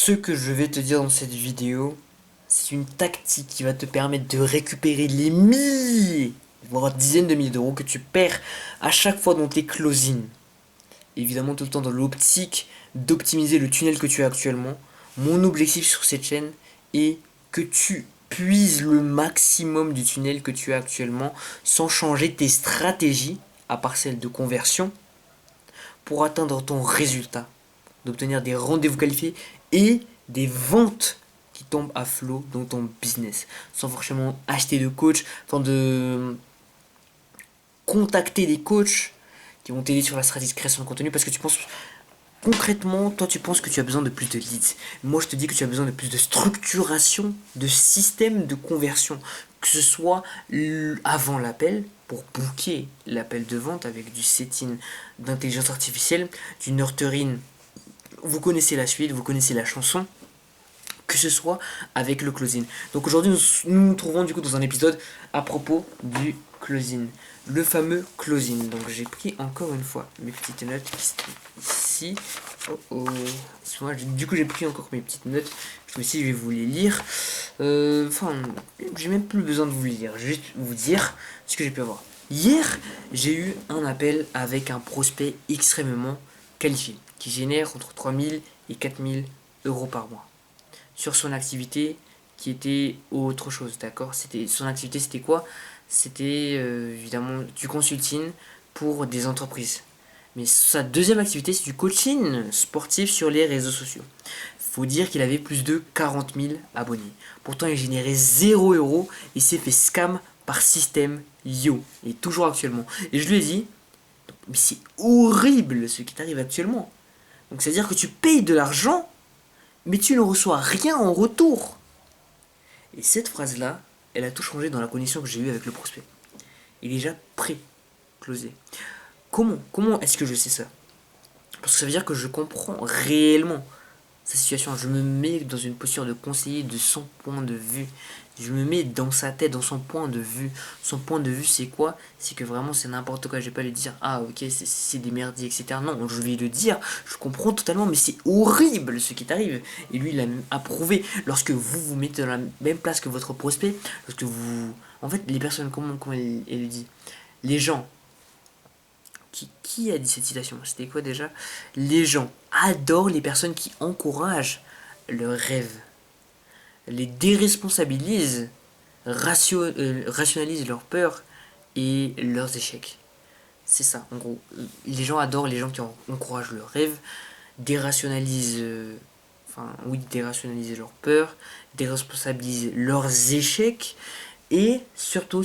Ce que je vais te dire dans cette vidéo, c'est une tactique qui va te permettre de récupérer les milliers, voire dizaines de milliers d'euros que tu perds à chaque fois dans tes closings. Évidemment, tout le temps dans l'optique d'optimiser le tunnel que tu as actuellement. Mon objectif sur cette chaîne est que tu puises le maximum du tunnel que tu as actuellement sans changer tes stratégies, à part celle de conversion, pour atteindre ton résultat, d'obtenir des rendez-vous qualifiés et des ventes qui tombent à flot dans ton business, sans forcément acheter de coach, sans de contacter des coachs qui vont t'aider sur la stratégie de création de contenu parce que tu penses concrètement, toi tu penses que tu as besoin de plus de leads. Moi je te dis que tu as besoin de plus de structuration, de système de conversion, que ce soit avant l'appel, pour booker l'appel de vente avec du setting d'intelligence artificielle, du nurturing. Vous connaissez la suite, vous connaissez la chanson, que ce soit avec le closing. Donc aujourd'hui nous trouvons du coup dans un épisode à propos du closing, le fameux closing. Donc j'ai pris encore une fois mes petites notes ici. Oh oh. Du coup j'ai pris encore mes petites notes. Je me suis dit je vais vous les lire. Enfin, j'ai même plus besoin de vous les lire. Je vais juste vous dire ce que j'ai pu avoir. Hier, j'ai eu un appel avec un prospect extrêmement qualifié qui génère entre 3000 et 4000 euros par mois sur son activité qui était autre chose, d'accord. Son activité c'était quoi? C'était évidemment du consulting pour des entreprises. Mais sa deuxième activité c'est du coaching sportif sur les réseaux sociaux. Faut dire qu'il avait plus de 40 000 abonnés. Pourtant il générait 0 € et s'est fait scam par système Yo. Et toujours actuellement. Et je lui ai dit, mais c'est horrible ce qui t'arrive actuellement. Donc c'est à dire que tu payes de l'argent mais tu ne reçois rien en retour. Et cette phrase-là, elle a tout changé dans la connexion que j'ai eue avec le prospect. Il est déjà pré-closé. Comment est-ce que je sais ça? Parce que ça veut dire que je comprends réellement sa situation. Je me mets dans une posture de conseiller de son point de vue. Je me mets dans sa tête, dans son point de vue. Son point de vue, c'est quoi? C'est que vraiment, c'est n'importe quoi. Je vais pas lui dire, ah ok, c'est des merdiers, etc. Non, je vais le dire, je comprends totalement, mais c'est horrible ce qui t'arrive. Et lui, il a même approuvé. Lorsque vous vous mettez dans la même place que votre prospect, lorsque vous. En fait, les personnes, comment elle le dit? Les gens. Qui a dit cette citation? C'était quoi déjà? Les gens adorent les personnes qui encouragent leurs rêves, les déresponsabilisent, rationalisent leurs peurs et leurs échecs. C'est ça, en gros. Les gens adorent les gens qui encouragent leurs rêves, dérationalisent, dérationalisent leurs peurs, déresponsabilisent leurs échecs et surtout,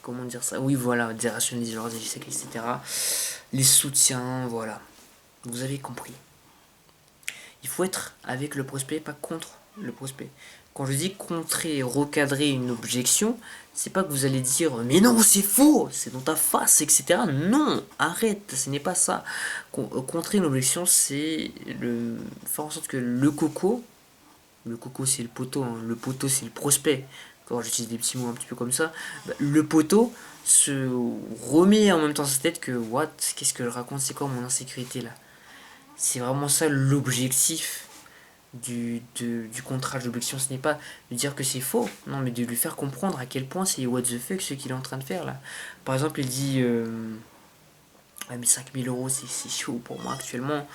comment dire ça? Oui, voilà, dérationaliser leurs échecs, etc. Les soutiens, voilà. Vous avez compris. Il faut être avec le prospect, pas contre le prospect. Quand je dis contrer, recadrer une objection, c'est pas que vous allez dire mais non, c'est faux, c'est dans ta face, etc. Non, arrête, ce n'est pas ça. Contrer une objection, c'est faire en sorte que le coco c'est le poteau, hein, le poteau c'est le prospect. Quand j'utilise des petits mots un petit peu comme ça, le poteau se remet en même temps sa tête que what, qu'est-ce que je raconte, c'est quoi mon insécurité là? C'est vraiment ça l'objectif du contrat d'objection. Ce n'est pas de dire que c'est faux, non, mais de lui faire comprendre à quel point c'est what the fuck ce qu'il est en train de faire là. Par exemple, il dit ah, mais 5000 € c'est chaud pour moi actuellement.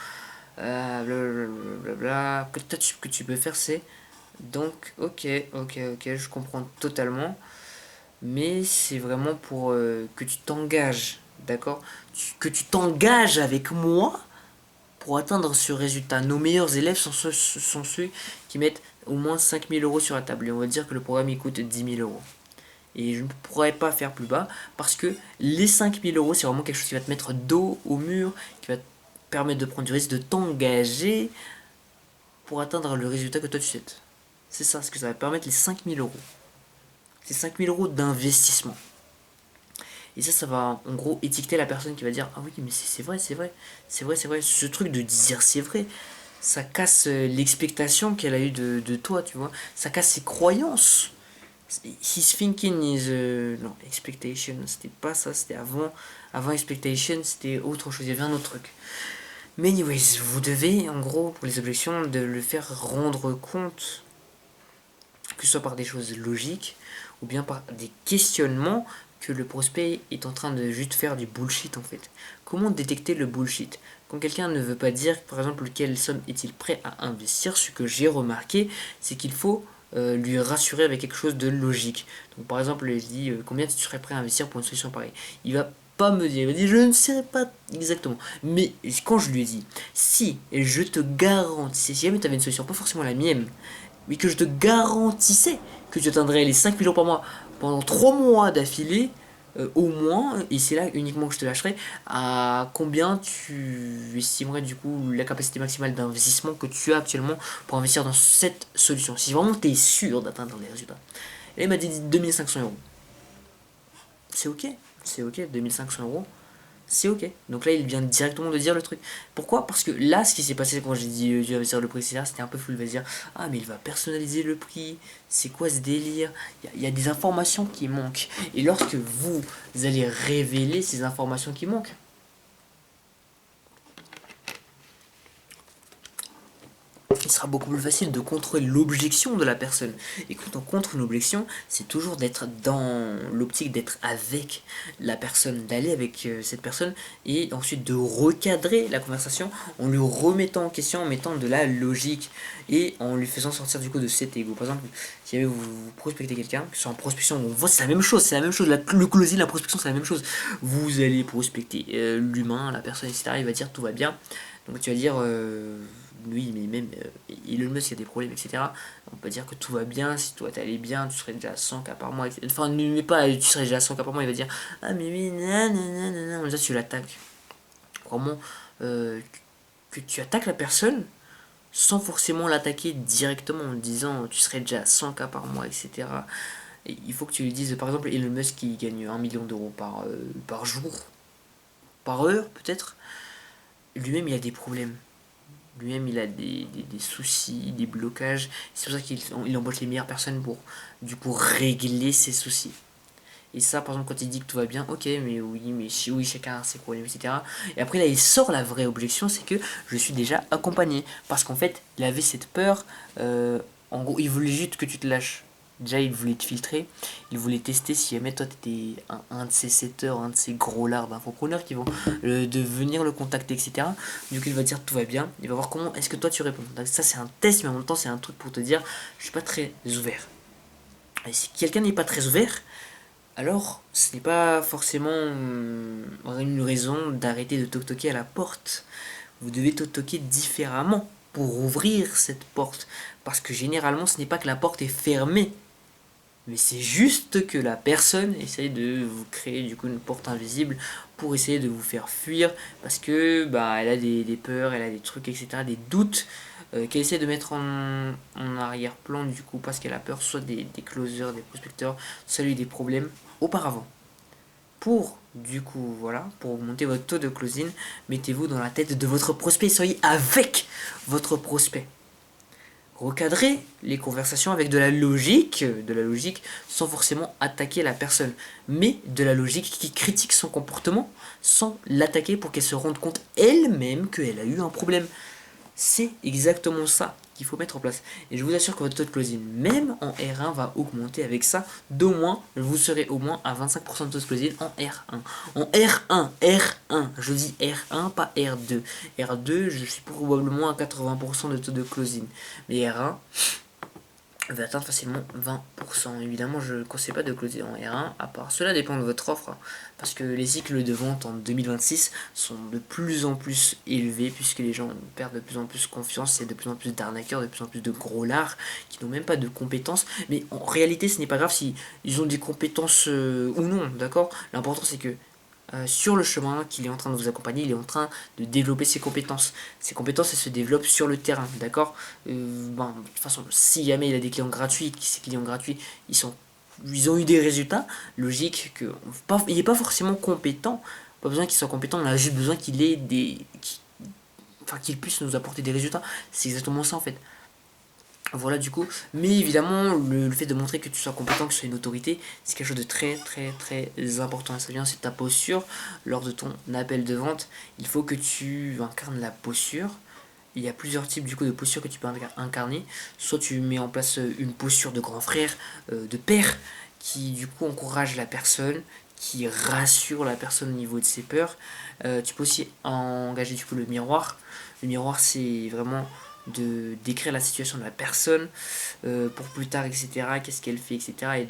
Blablabla. Peut-être ce que tu peux faire, c'est donc, ok, je comprends totalement, mais c'est vraiment pour que tu t'engages, d'accord? Que tu t'engages avec moi pour atteindre ce résultat. Nos meilleurs élèves sont ceux qui mettent au moins 5000 € sur la table. Et on va dire que le programme il coûte 10 000 €. Et je ne pourrais pas faire plus bas parce que les 5000 € c'est vraiment quelque chose qui va te mettre dos au mur, qui va te permettre de prendre du risque, de t'engager pour atteindre le résultat que toi tu souhaites. C'est ça ce que ça va permettre, les 5000 €. C'est 5000 € d'investissement. Et ça va en gros étiqueter la personne qui va dire ah oui mais c'est vrai, ce truc de dire c'est vrai, ça casse l'expectation qu'elle a eu de toi, tu vois, ça casse ses croyances. His thinking is non, expectation, c'était pas ça, c'était avant expectation, c'était autre chose, il y avait un autre truc. Mais anyways, vous devez, en gros, pour les objections, de le faire rendre compte, que ce soit par des choses logiques, ou bien par des questionnements que le prospect est en train de juste faire du bullshit en fait. Comment détecter le bullshit? Quand quelqu'un ne veut pas dire, par exemple, quelle somme est-il prêt à investir, ce que j'ai remarqué, c'est qu'il faut lui rassurer avec quelque chose de logique. Donc par exemple, il dit combien tu serais prêt à investir pour une solution pareille. Il va pas me dire, il va dire je ne sais pas exactement. Mais quand je lui ai dit, si je te garantis, si jamais tu avais une solution, pas forcément la mienne, mais que je te garantissais que tu atteindrais les 5 000 euros par mois pendant 3 mois d'affilée, au moins, et c'est là uniquement que je te lâcherai, à combien tu estimerais du coup la capacité maximale d'investissement que tu as actuellement pour investir dans cette solution. Si vraiment tu es sûr d'atteindre les résultats. Et il m'a dit 2500 euros. C'est ok, c'est ok, 2500 euros. C'est ok. Donc là, il vient directement de dire le truc. Pourquoi? Parce que là, ce qui s'est passé quand j'ai dit tu vas investir le prix, etc., c'était un peu fou. Il va se dire ah, mais il va personnaliser le prix. C'est quoi ce délire? Il y a des informations qui manquent. Et lorsque vous allez révéler ces informations qui manquent, il sera beaucoup plus facile de contrôler l'objection de la personne. Et quand on contre une objection, c'est toujours d'être dans l'optique d'être avec la personne, d'aller avec cette personne et ensuite de recadrer la conversation en lui remettant en question, en mettant de la logique et en lui faisant sortir du coup de cet ego. Par exemple, si vous prospectez quelqu'un, que ce soit en prospection, on voit c'est la même chose, le closing, la prospection c'est la même chose. Vous allez prospecter l'humain, la personne, etc. Il va dire tout va bien. Donc tu vas dire oui, mais même Elon Musk, il y a des problèmes, etc. On peut dire que tout va bien, si toi t'allais bien, tu serais déjà à 100 k par mois, etc. Enfin, ne mets pas, tu serais déjà à 100 k par mois, il va dire ah, mais oui, nanana, déjà tu l'attaques. Vraiment, que tu attaques la personne sans forcément l'attaquer directement en disant tu serais déjà à 100 k par mois, etc. Et il faut que tu lui dises, par exemple, Elon Musk qui gagne 1 million d'euros par jour, par heure peut-être, lui-même il a des problèmes. Lui-même, il a des soucis, des blocages. C'est pour ça qu'il embauche les meilleures personnes pour, du coup, régler ses soucis. Et ça, par exemple, quand il dit que tout va bien, ok, mais oui, oui, chacun a ses problèmes, etc. Et après, là, il sort la vraie objection, c'est que je suis déjà accompagné. Parce qu'en fait, il avait cette peur. En gros, il voulait juste que tu te lâches. Déjà, il voulait te filtrer. Il voulait tester si jamais toi, t'étais un de ces setters, un de ces gros lards d'infopreneurs qui vont de venir le contacter, etc. Du coup, il va dire tout va bien. Il va voir comment est-ce que toi, tu réponds. Donc, ça, c'est un test, mais en même temps, c'est un truc pour te dire je suis pas très ouvert. Et si quelqu'un n'est pas très ouvert, alors ce n'est pas forcément une raison d'arrêter de toquer à la porte. Vous devez toquer différemment pour ouvrir cette porte. Parce que généralement, ce n'est pas que la porte est fermée, mais c'est juste que la personne essaye de vous créer du coup une porte invisible pour essayer de vous faire fuir parce que bah elle a des peurs, elle a des trucs, etc., des doutes qu'elle essaie de mettre en arrière-plan du coup parce qu'elle a peur soit des closers, des prospecteurs, soit lui des problèmes auparavant. Pour du coup voilà, pour augmenter votre taux de closing, mettez-vous dans la tête de votre prospect, soyez avec votre prospect. Recadrer les conversations avec de la logique sans forcément attaquer la personne, mais de la logique qui critique son comportement sans l'attaquer pour qu'elle se rende compte elle-même qu'elle a eu un problème. C'est exactement ça qu'il faut mettre en place. Et je vous assure que votre taux de closing, même en R1, va augmenter avec ça. D'au moins, vous serez au moins à 25% de taux de closing en R1. En R1, je dis R1, pas R2. R2, je suis probablement à 80% de taux de closing. Mais R1, va atteindre facilement 20%. Évidemment, je ne conseille pas de closer en R1, à part cela dépend de votre offre, parce que les cycles de vente en 2026 sont de plus en plus élevés, puisque les gens perdent de plus en plus confiance, il y a de plus en plus d'arnaqueurs, de plus en plus de gros lards, qui n'ont même pas de compétences, mais en réalité ce n'est pas grave si ils ont des compétences ou non, d'accord. L'important c'est que sur le chemin qu'il est en train de vous accompagner, il est en train de développer ses compétences. Ses compétences, elles se développent sur le terrain, d'accord. De toute façon, si jamais il a des clients gratuits, ces clients gratuits, ils ont eu des résultats, logique qu'il n'est pas forcément compétent, pas besoin qu'il soit compétent, on a juste besoin qu'il ait qu'il puisse nous apporter des résultats. C'est exactement ça en fait. Voilà du coup, mais évidemment le fait de montrer que tu sois compétent, que tu sois une autorité, c'est quelque chose de très très très important. Et ça vient aussi de ta posture lors de ton appel de vente. Il faut que tu incarnes la posture. Il y a plusieurs types du coup de postures que tu peux incarner. Soit tu mets en place une posture de grand frère, de père, qui du coup encourage la personne, qui rassure la personne au niveau de ses peurs. Tu peux aussi engager du coup le miroir. Le miroir, c'est vraiment de décrire la situation de la personne pour plus tard, etc. Qu'est-ce qu'elle fait, etc. Et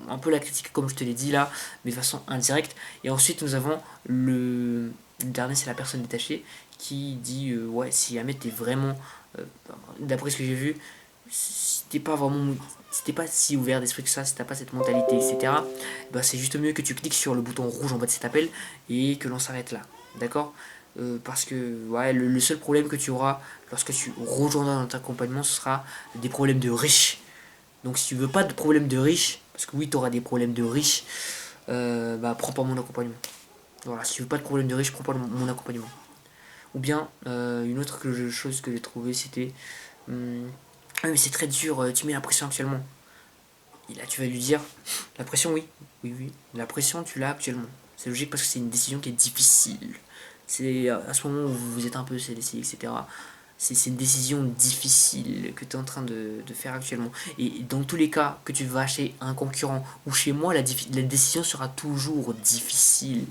un peu la critique comme je te l'ai dit là, mais de façon indirecte. Et ensuite nous avons le dernier, c'est la personne détachée qui dit ouais, si jamais t'es vraiment, euh, d'après ce que j'ai vu, si t'es pas vraiment, si t'es pas si ouvert d'esprit que ça, si t'as pas cette mentalité, etc., bah c'est juste mieux que tu cliques sur le bouton rouge en bas de cet appel et que l'on s'arrête là. D'accord. Parce que ouais, le seul problème que tu auras lorsque tu rejoindras notre accompagnement, ce sera des problèmes de riches. Donc si tu veux pas de problème de riches, parce que oui, tu auras des problèmes de riches, bah prends pas mon accompagnement. Voilà, si tu veux pas de problème de riches, prends pas mon accompagnement. Ou bien, une autre chose que j'ai trouvé, c'était ah, mais c'est très dur, tu mets la pression actuellement. Et là, tu vas lui dire la pression, oui, oui, oui, la pression, tu l'as actuellement. C'est logique parce que c'est une décision qui est difficile. C'est à ce moment où vous êtes un peu CDC, etc. C'est une décision difficile que tu es en train de faire actuellement. Et dans tous les cas, que tu vas chez un concurrent ou chez moi, la décision sera toujours difficile.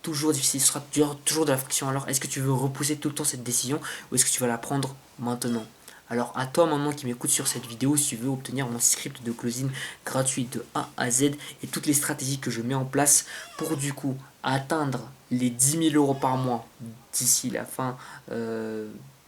Toujours difficile, ce sera toujours de la friction. Alors, est-ce que tu veux repousser tout le temps cette décision ou est-ce que tu vas la prendre maintenant? Alors, à toi maintenant qui m'écoute sur cette vidéo, si tu veux obtenir mon script de closing gratuit de A à Z et toutes les stratégies que je mets en place pour du coup atteindre les 10 000 € par mois d'ici la fin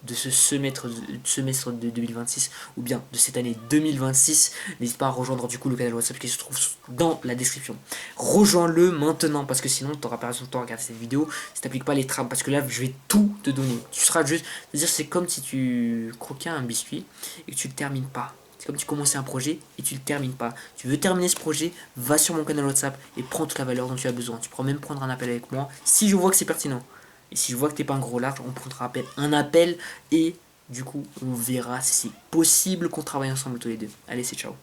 de ce semestre de 2026 ou bien de cette année 2026, n'hésite pas à rejoindre du coup le canal WhatsApp qui se trouve dans la description. Rejoins-le maintenant parce que sinon tu auras perdu ton temps à regarder cette vidéo si tu n'appliques pas les trames parce que là je vais tout te donner. Tu seras juste, c'est-à-dire c'est comme si tu croquais un biscuit et que tu le termines pas. C'est comme si tu commençais un projet et tu le termines pas. Tu veux terminer ce projet, va sur mon canal WhatsApp et prends toute la valeur dont tu as besoin. Tu pourras même prendre un appel avec moi si je vois que c'est pertinent. Et si je vois que t'es pas un gros large, on prendra un appel et du coup on verra si c'est possible qu'on travaille ensemble tous les deux. Allez, c'est ciao.